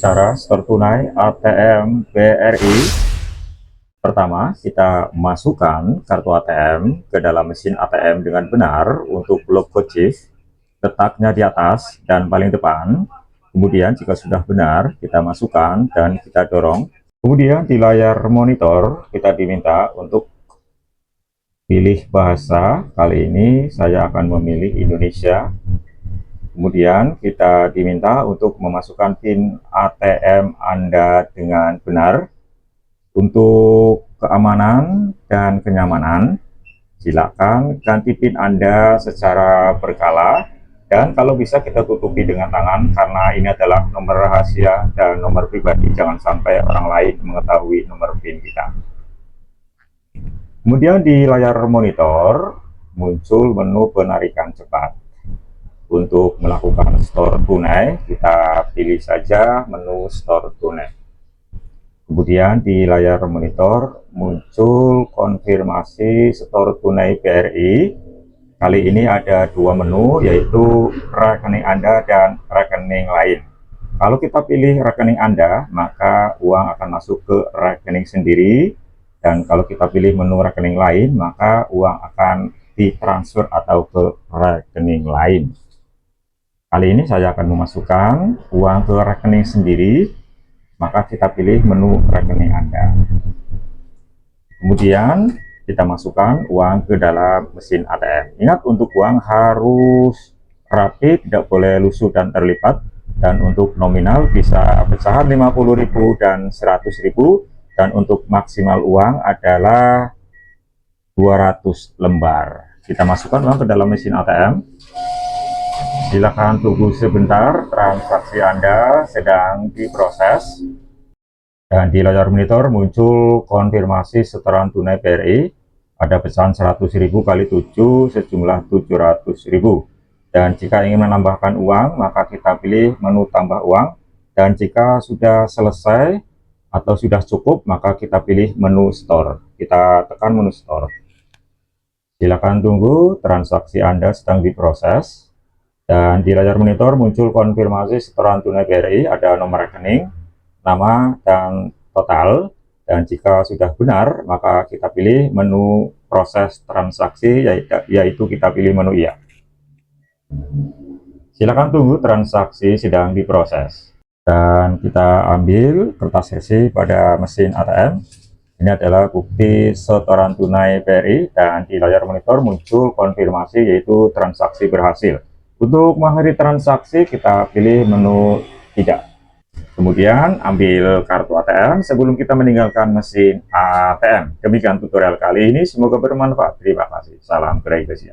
Cara store tunai ATM BRI. Pertama, kita masukkan kartu ATM ke dalam mesin ATM dengan benar untuk logo chip, letaknya di atas dan paling depan. Kemudian jika sudah benar, kita masukkan dan kita dorong. Kemudian di layar monitor kita diminta untuk pilih bahasa. Kali ini saya akan memilih Indonesia. Kemudian kita diminta untuk memasukkan PIN ATM Anda dengan benar. Untuk keamanan dan kenyamanan, silakan ganti PIN Anda secara berkala, dan kalau bisa kita tutupi dengan tangan karena ini adalah nomor rahasia dan nomor pribadi. Jangan sampai orang lain mengetahui nomor PIN kita. Kemudian di layar monitor muncul menu penarikan cepat. Untuk melakukan store tunai, kita pilih saja menu store tunai. Kemudian di layar monitor muncul konfirmasi store tunai BRI. Kali ini ada dua menu, yaitu rekening Anda dan rekening lain. Kalau kita pilih rekening Anda, maka uang akan masuk ke rekening sendiri. Dan kalau kita pilih menu rekening lain, maka uang akan ditransfer atau ke rekening lain. Kali ini saya akan memasukkan uang ke rekening sendiri. Maka kita pilih menu rekening Anda. Kemudian kita masukkan uang ke dalam mesin ATM. Ingat, untuk uang harus rapi, tidak boleh lusuh dan terlipat. Dan untuk nominal bisa pecahan 50.000 dan 100.000. Dan untuk maksimal uang adalah 200 lembar. Kita masukkan uang ke dalam mesin ATM. Silakan tunggu sebentar, transaksi Anda sedang diproses. Dan di layar monitor muncul konfirmasi setoran tunai BRI. Ada pecahan 100.000 kali 7 sejumlah 700.000. Dan jika ingin menambahkan uang, maka kita pilih menu tambah uang. Dan jika sudah selesai atau sudah cukup, maka kita pilih menu store. Kita tekan menu store. Silakan tunggu, transaksi Anda sedang diproses. Dan di layar monitor muncul konfirmasi setoran tunai BRI, ada nomor rekening, nama, dan total. Dan jika sudah benar, maka kita pilih menu proses transaksi, yaitu kita pilih menu iya. Silakan tunggu, transaksi sedang diproses. Dan kita ambil kertas resi pada mesin ATM. Ini adalah bukti setoran tunai BRI, dan di layar monitor muncul konfirmasi, yaitu transaksi berhasil. Untuk mengakhiri transaksi, kita pilih menu tidak. Kemudian ambil kartu ATM sebelum kita meninggalkan mesin ATM. Demikian tutorial kali ini, semoga bermanfaat. Terima kasih. Salam privasi.